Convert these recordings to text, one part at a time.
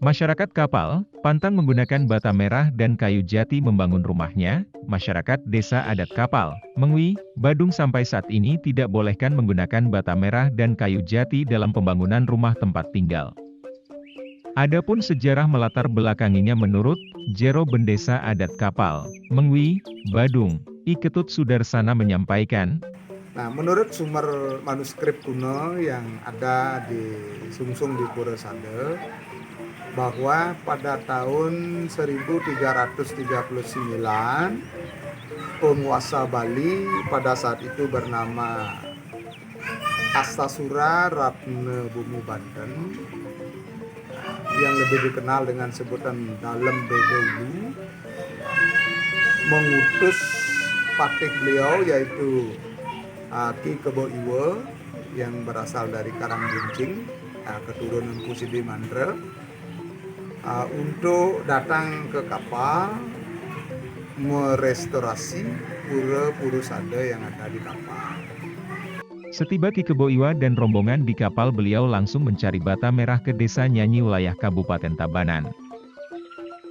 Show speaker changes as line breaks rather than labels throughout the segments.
Masyarakat Kapal, pantang menggunakan bata merah dan kayu jati membangun rumahnya. Masyarakat Desa Adat Kapal, Mengwi, Badung sampai saat ini tidak bolehkan menggunakan bata merah dan kayu jati dalam pembangunan rumah tempat tinggal. Adapun sejarah melatar belakanginya menurut Jero Bendesa Adat Kapal, Mengwi, Badung, I Ketut Sudarsana menyampaikan,
Nah, menurut sumber manuskrip kuno yang ada di Sungsung di Pura Sade, bahwa pada tahun 1339 penguasa Bali pada saat itu bernama Astasura Ratna Bumi Banten yang lebih dikenal dengan sebutan Dalem Bedulu mengutus patih beliau yaitu Ki Kebo Iwe yang berasal dari Karangbuncing, keturunan Kusidi Mandra, untuk datang ke kapal merestorasi pura Sade yang ada di kapal.
Setiba Ki Kebo Iwa dan rombongan di kapal, beliau langsung mencari bata merah ke desa Nyanyi wilayah Kabupaten Tabanan.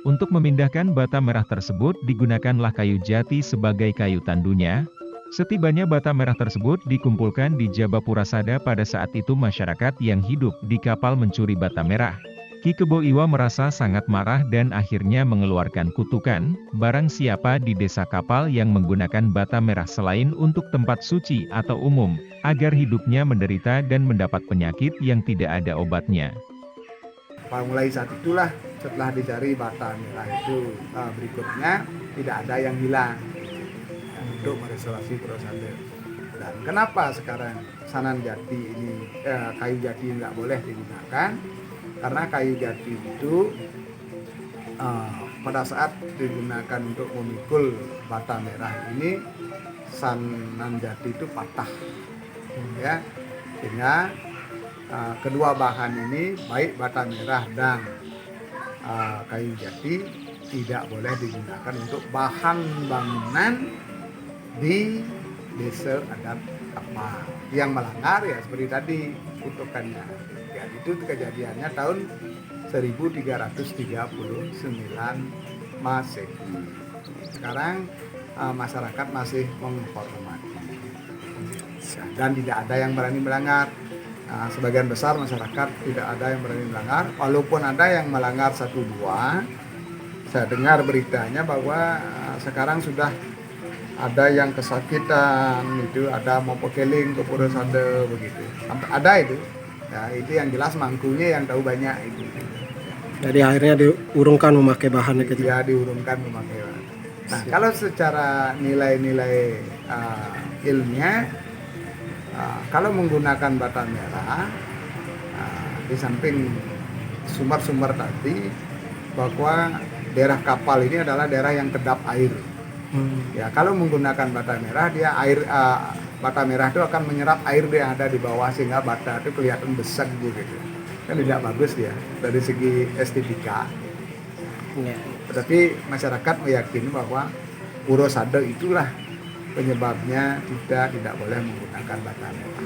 Untuk memindahkan bata merah tersebut digunakanlah kayu jati sebagai kayu tandunya. Setibanya bata merah tersebut dikumpulkan di Jabapura Sada. Pada saat itu masyarakat yang hidup di kapal mencuri bata merah. Ki Kebo Iwa merasa sangat marah dan akhirnya mengeluarkan kutukan, barang siapa di desa kapal yang menggunakan bata merah selain untuk tempat suci atau umum, agar hidupnya menderita dan mendapat penyakit yang tidak ada obatnya.
Mulai saat itulah setelah dicari bata merah itu berikutnya tidak ada yang hilang untuk merestorasi Pura Sade. Dan kenapa sekarang sanan jati ini kayu jati nggak boleh digunakan? Karena kayu jati itu pada saat digunakan untuk memikul bata merah ini sanan jati itu patah, ya, sehingga kedua bahan ini baik bata merah dan kayu jati tidak boleh digunakan untuk bahan bangunan di desa adat Kapal. Yang melanggar ya seperti tadi kutukannya. Ya, itu kejadiannya tahun 1339 Masehi. Sekarang masyarakat masih menghormati dan tidak ada yang berani melanggar. Sebagian besar masyarakat tidak ada yang berani melanggar, walaupun ada yang melanggar 1-2. Saya dengar beritanya bahwa sekarang sudah ada yang kesakitan, itu ada mau pekeling ke Pura Sade begitu. Ada itu. Ya, itu yang jelas mangkunya yang tahu banyak itu.
Jadi akhirnya diurungkan memakai bahan gitu.
Ya, diurungkan memakai bahan. Nah, kalau secara nilai-nilai ilmiah, kalau menggunakan bata merah, di samping sumber-sumber tadi, bahwa daerah kapal ini adalah daerah yang kedap air. Ya, kalau menggunakan bata merah, dia bata merah itu akan menyerap air yang ada di bawah sehingga bata itu kelihatan besar gitu. Kan tidak bagus dia dari segi estetika.
Ya.
Tetapi masyarakat meyakini bahwa Pura Sade itulah penyebabnya kita tidak boleh menggunakan bata merah.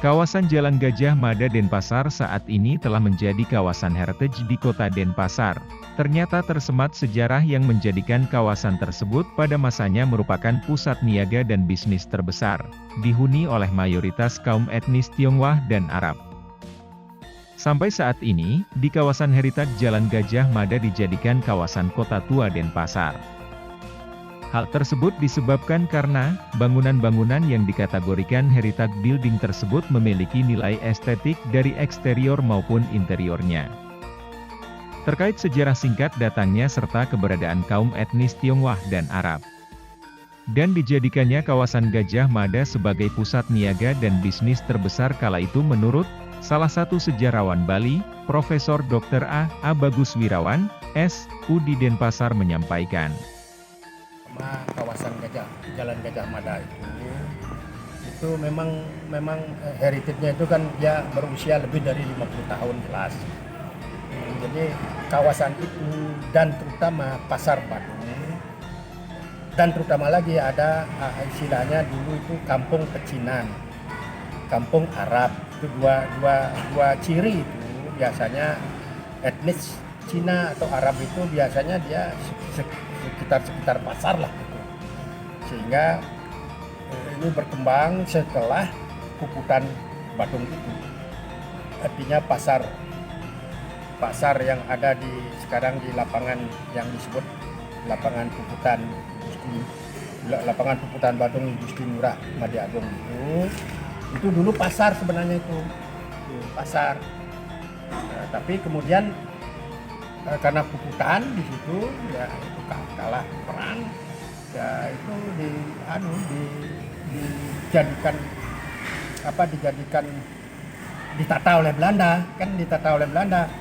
Kawasan Jalan Gajah Mada Denpasar saat ini telah menjadi kawasan heritage di kota Denpasar. Ternyata tersemat sejarah yang menjadikan kawasan tersebut pada masanya merupakan pusat niaga dan bisnis terbesar, dihuni oleh mayoritas kaum etnis Tionghoa dan Arab. Sampai saat ini, di kawasan heritage Jalan Gajah Mada dijadikan kawasan kota tua Denpasar. Hal tersebut disebabkan karena bangunan-bangunan yang dikategorikan heritage building tersebut memiliki nilai estetik dari eksterior maupun interiornya. Terkait sejarah singkat datangnya serta keberadaan kaum etnis Tionghoa dan Arab. Dan dijadikannya kawasan Gajah Mada sebagai pusat niaga dan bisnis terbesar kala itu menurut salah satu sejarawan Bali, Profesor Dr. A. Bagus Wirawan, S.U. di Denpasar menyampaikan.
Kawasan Jalan Gajah Mada itu itu memang heritage-nya itu kan dia berusia lebih dari 50 tahun jelas. Jadi kawasan itu dan terutama Pasar Badung dan terutama lagi ada istilahnya dulu itu Kampung Pecinan, Kampung Arab. Itu dua ciri itu biasanya etnis Cina atau Arab itu biasanya dia sekitar pasar lah gitu. Sehingga ini berkembang setelah Puputan Badung itu. Artinya pasar yang ada sekarang di lapangan yang disebut lapangan Puputan Badung Gusti Ngurah Madi Agung itu dulu pasar sebenarnya itu pasar. Tapi kemudian karena Puputan di situ ya itu kalah perang ya itu dijadikan ditata oleh Belanda.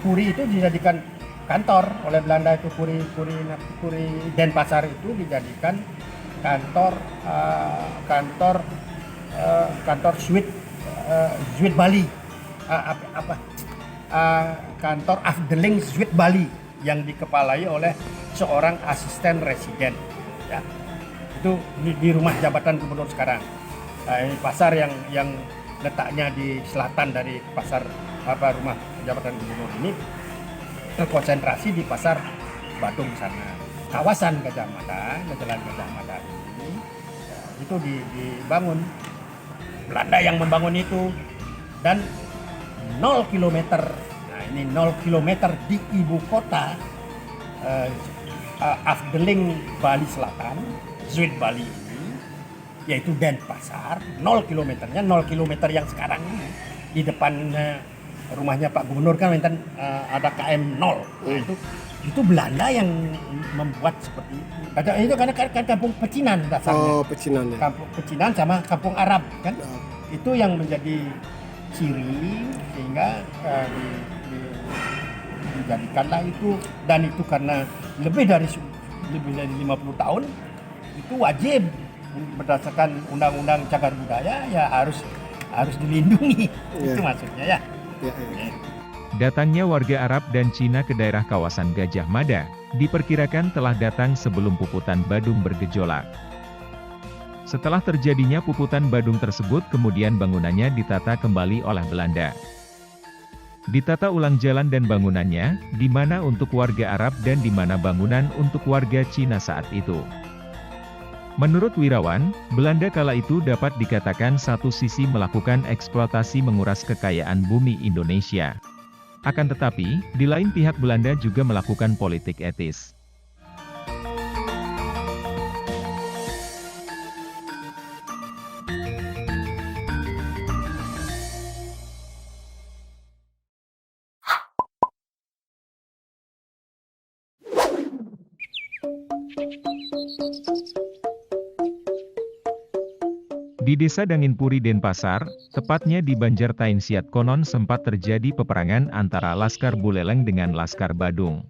Puri itu dijadikan kantor oleh Belanda itu Puri Denpasar itu dijadikan kantor Zuid Bali kantor Afdeling Zuid Bali yang dikepalai oleh seorang asisten residen ya. Itu di rumah jabatan gubernur sekarang. Ini pasar yang letaknya di selatan dari rumah jabatan gubernur ini terkonsentrasi di Pasar Badung sana. Kawasan Gajah Mada, Jalan Gajah Mada ini ya, itu dibangun Belanda yang membangun itu dan 0 km. Nah, ini 0 km di ibu kota Afdeling Bali Selatan, Zuid Bali ini, yaitu Denpasar. 0 kilometernya 0 km yang sekarang ini di depan rumahnya Pak Gubernur kan ada KM 0. Nah, itu Belanda yang membuat seperti itu. Itu karena kan kampung Pecinan dasarnya.
Oh, Pecinan ya.
Kampung Pecinan sama kampung Arab kan. Itu yang menjadi ciri sehingga dijadikanlah itu, dan itu karena lebih dari 50 tahun itu wajib berdasarkan undang-undang cagar budaya ya harus dilindungi. Itu maksudnya ya.
Datangnya warga Arab dan Cina ke daerah kawasan Gajah Mada diperkirakan telah datang sebelum Puputan Badung bergejolak. Setelah terjadinya Puputan Badung tersebut, kemudian bangunannya ditata kembali oleh Belanda. Ditata ulang jalan dan bangunannya, di mana untuk warga Arab dan di mana bangunan untuk warga Cina saat itu. Menurut Wirawan, Belanda kala itu dapat dikatakan satu sisi melakukan eksploitasi menguras kekayaan bumi Indonesia. Akan tetapi, di lain pihak Belanda juga melakukan politik etis. Di desa Danginpuri Denpasar, tepatnya di Banjar Tainsiat konon sempat terjadi peperangan antara Laskar Buleleng dengan Laskar Badung.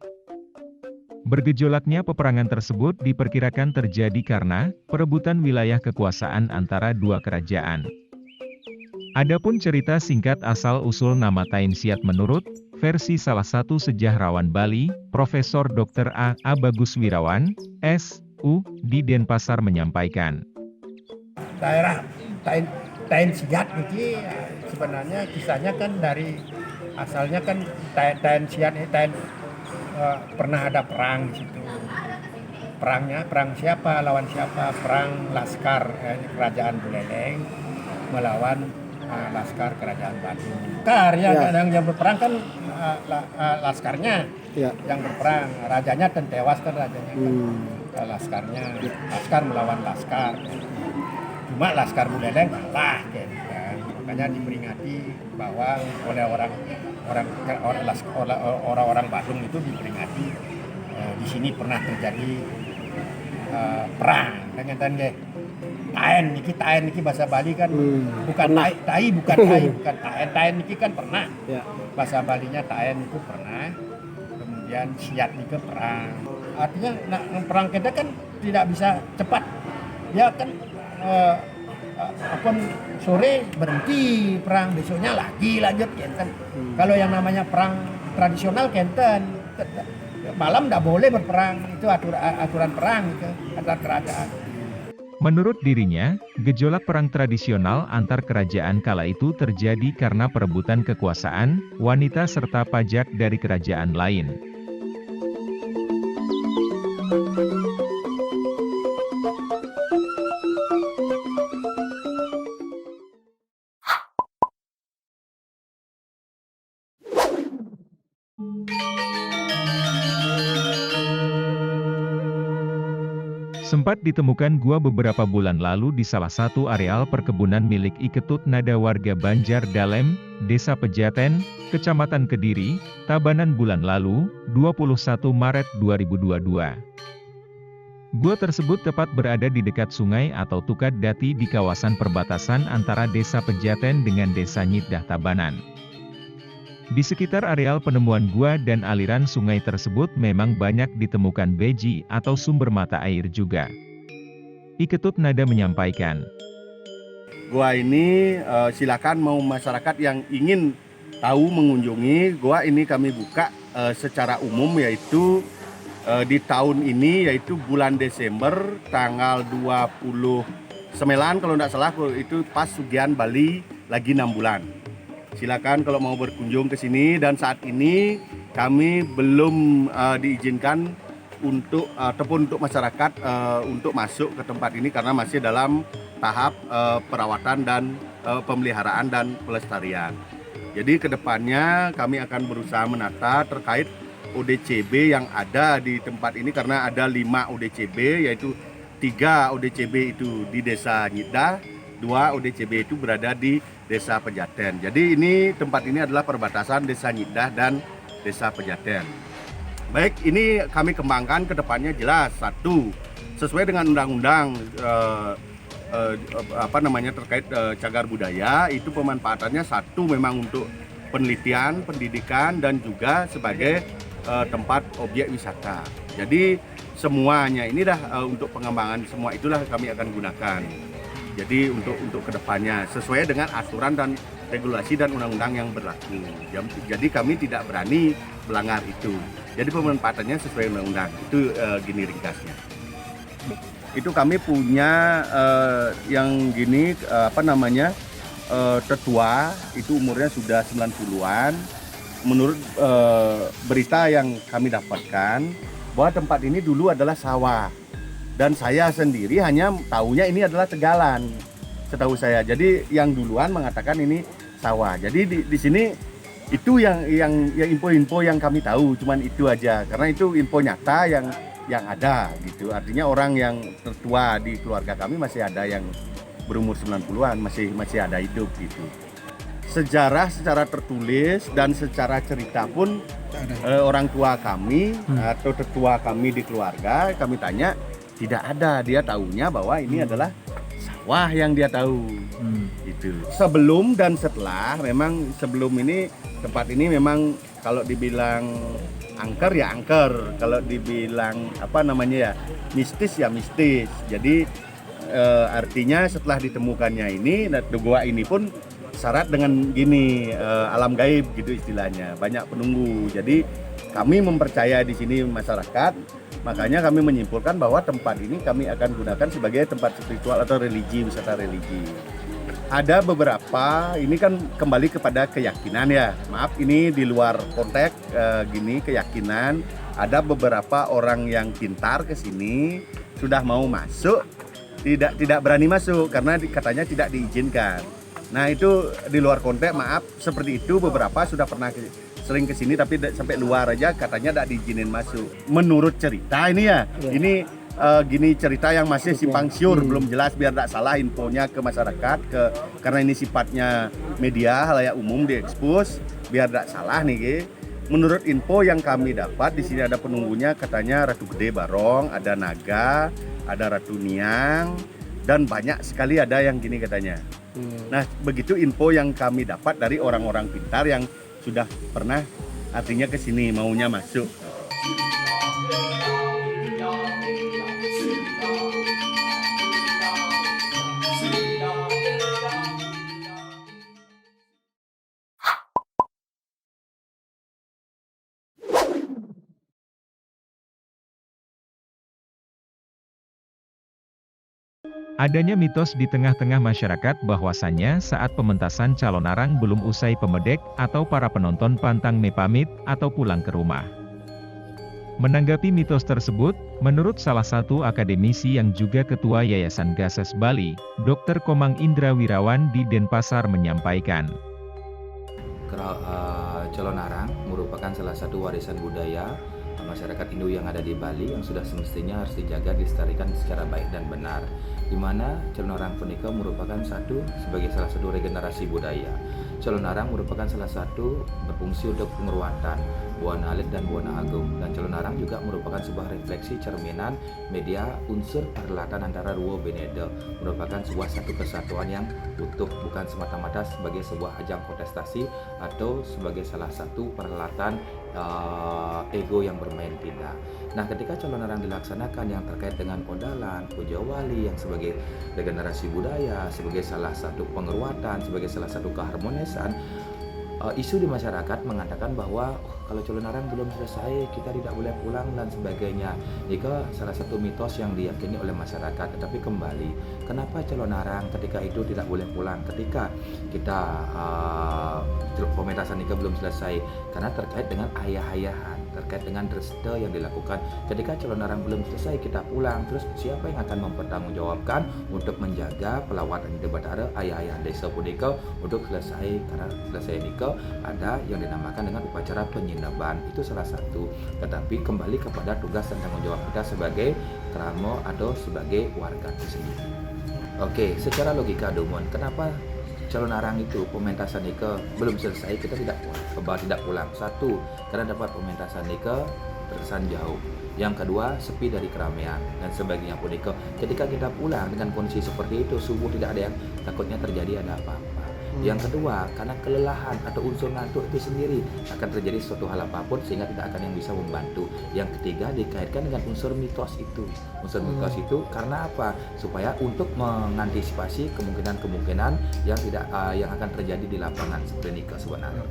Bergejolaknya peperangan tersebut diperkirakan terjadi karena perebutan wilayah kekuasaan antara dua kerajaan. Adapun cerita singkat asal-usul nama Tainsiat menurut versi salah satu sejahrawan Bali, Profesor Dr. A. Bagus Wirawan, S.U. di Denpasar menyampaikan.
Daerah Tainsiat ini sebenarnya kisahnya kan dari asalnya kan Tainsiat ini pernah ada perang di situ. Perang siapa lawan siapa? Perang Laskar kerajaan Buleleng melawan Laskar kerajaan Badung. Yang berperang kan Laskarnya yang berperang, rajanya dan tewas kan rajanya kan. Laskar melawan Laskar. Cuma Laskar Buleleng kalah kan. Makanya diperingati bahwa oleh orang Badung itu diperingati di sini pernah terjadi perang kan Taen niki bahasa Bali kan bukan Taen niki kan pernah. Bahasa Balinya Taen itu pernah. Kemudian Siat niki perang. Artinya perang kita kan tidak bisa cepat. Dia kan Apun sore berhenti perang, besoknya lagi lanjut kenten. Kalau yang namanya perang tradisional kenten, malam tidak boleh berperang, itu aturan perang itu, aturan kerajaan.
Menurut dirinya, gejolak perang tradisional antar kerajaan kala itu terjadi karena perebutan kekuasaan, wanita serta pajak dari kerajaan lain. Sempat ditemukan gua beberapa bulan lalu di salah satu areal perkebunan milik Iketut Nada warga Banjar Dalem, Desa Pejaten, Kecamatan Kediri, Tabanan bulan lalu, 21 Maret 2022. Gua tersebut tepat berada di dekat sungai atau Tukad Dati di kawasan perbatasan antara Desa Pejaten dengan Desa Nyiddah Tabanan. Di sekitar areal penemuan gua dan aliran sungai tersebut memang banyak ditemukan beji atau sumber mata air juga. Iketut Nada menyampaikan,
Gua ini silakan mau masyarakat yang ingin tahu mengunjungi gua ini kami buka secara umum, yaitu di tahun ini, yaitu bulan Desember tanggal 29 kalau tidak salah, itu pas Sugihan Bali lagi 6 bulan. Silakan kalau mau berkunjung ke sini, dan saat ini kami belum diizinkan ataupun untuk masyarakat untuk masuk ke tempat ini karena masih dalam tahap perawatan dan pemeliharaan dan pelestarian. Jadi kedepannya kami akan berusaha menata terkait ODCB yang ada di tempat ini, karena ada 5 ODCB, yaitu 3 ODCB itu di Desa Nyiddah, 2 ODCB itu berada di Desa Pejaten. Jadi ini tempat ini adalah perbatasan Desa Nyiddah dan Desa Pejaten. Baik, ini kami kembangkan ke depannya jelas. 1, sesuai dengan undang-undang terkait cagar budaya, itu pemanfaatannya 1 memang untuk penelitian, pendidikan, dan juga sebagai tempat objek wisata. Jadi semuanya ini untuk pengembangan semua itulah kami akan gunakan. Jadi untuk kedepannya sesuai dengan aturan dan regulasi dan undang-undang yang berlaku. Jadi kami tidak berani melanggar itu. Jadi pemanfaatannya sesuai undang-undang. Itu gini ringkasnya. Itu kami punya yang gini tetua, itu umurnya sudah 90-an. Menurut berita yang kami dapatkan bahwa tempat ini dulu adalah sawah. Dan saya sendiri hanya tahunya ini adalah tegalan, setahu saya. Jadi yang duluan mengatakan ini sawah. Jadi di sini itu yang info-info yang kami tahu, cuman itu aja. Karena itu info nyata yang ada gitu. Artinya orang yang tertua di keluarga kami masih ada yang berumur 90-an, masih ada hidup gitu. Sejarah secara tertulis dan secara cerita pun orang tua kami atau tetua kami di keluarga, kami tanya, tidak ada. Dia tahunya bahwa ini adalah sawah yang dia tahu. Gitu. Sebelum dan setelah, memang sebelum ini tempat ini memang kalau dibilang angker ya angker, kalau dibilang mistis ya mistis. Jadi artinya setelah ditemukannya ini, gua ini pun syarat dengan gini, alam gaib gitu istilahnya, banyak penunggu. Jadi kami mempercaya di sini masyarakat. Makanya kami menyimpulkan bahwa tempat ini kami akan gunakan sebagai tempat spiritual atau religi, wisata religi. Ada beberapa, ini kan kembali kepada keyakinan ya. Maaf, ini di luar konteks keyakinan. Ada beberapa orang yang pintar ke sini, sudah mau masuk, tidak berani masuk karena katanya tidak diizinkan. Nah itu di luar konteks, maaf, seperti itu beberapa sudah pernah sering ke sini tapi sampai luar aja katanya tidak diizinin masuk. Menurut cerita ini ini gini cerita yang masih simpang siur, belum jelas, biar tidak salah infonya ke masyarakat, karena ini sifatnya media halayak umum diekspos, biar tidak salah nih. Menurut info yang kami dapat di sini ada penunggunya, katanya Ratu Gede Barong, ada naga, ada Ratu Niang, dan banyak sekali ada yang gini katanya. Nah begitu info yang kami dapat dari orang-orang pintar yang sudah pernah artinya ke sini maunya masuk.
Adanya mitos di tengah-tengah masyarakat bahwasannya saat pementasan calon arang belum usai pemedek atau para penonton pantang pamit atau pulang ke rumah. Menanggapi mitos tersebut, menurut salah satu akademisi yang juga Ketua Yayasan Gases Bali, Dr. Komang Indra Wirawan di Denpasar menyampaikan.
Calon arang merupakan salah satu warisan budaya masyarakat Hindu yang ada di Bali yang sudah semestinya harus dijaga, dilestarikan secara baik dan benar. Di mana calon arang punika merupakan sebagai salah satu regenerasi budaya. Calon arang merupakan salah satu berfungsi untuk pengurutan Buana Alit dan Buana Agung, dan calon arang juga merupakan sebuah refleksi cerminan media unsur perhelatan antara dua benede, merupakan satu kesatuan yang utuh, bukan semata-mata sebagai sebuah ajang kontestasi atau sebagai salah satu perhelatan ego yang bermain, tidak. Nah, ketika calon arang dilaksanakan yang terkait dengan Odalan, Puja Wali yang sebagai regenerasi budaya, sebagai salah satu pengurutan, sebagai salah satu keharmonisan, isu di masyarakat mengatakan bahwa kalau calon arang belum selesai kita tidak boleh pulang dan sebagainya. Jika salah satu mitos yang diyakini oleh masyarakat. Tetapi kembali, kenapa calon arang ketika itu tidak boleh pulang ketika kita pementasan nikah belum selesai? Karena terkait dengan ayah-ayahan, terkait dengan dresta yang dilakukan. Ketika calon arang belum selesai kita pulang, terus siapa yang akan mempertanggungjawabkan untuk menjaga pelawatan di Batara ayah-ayah desa punika untuk selesai? Karena selesai nikah ada yang dinamakan dengan upacara penyinaban, itu salah satu. Tetapi kembali kepada tugas dan tanggung jawab kita sebagai kramo atau sebagai warga itu sendiri. Oke, secara logika Dumon, kenapa calon arang itu pementasan nikah belum selesai kita tidak pulang? Satu, karena dapat pementasan nikah terkesan jauh. Yang kedua, sepi dari keramaian dan sebagainya pun nikah. Ketika kita pulang dengan kondisi seperti itu, subuh tidak ada yang takutnya terjadi ada apa-apa. Yang kedua, karena kelelahan atau unsur ngantuk itu sendiri akan terjadi suatu hal apapun sehingga tidak akan yang bisa membantu. Yang ketiga, dikaitkan dengan unsur mitos itu. Unsur mitos itu karena apa? Supaya untuk mengantisipasi kemungkinan-kemungkinan yang akan terjadi di lapangan seperti nikah sebenarnya.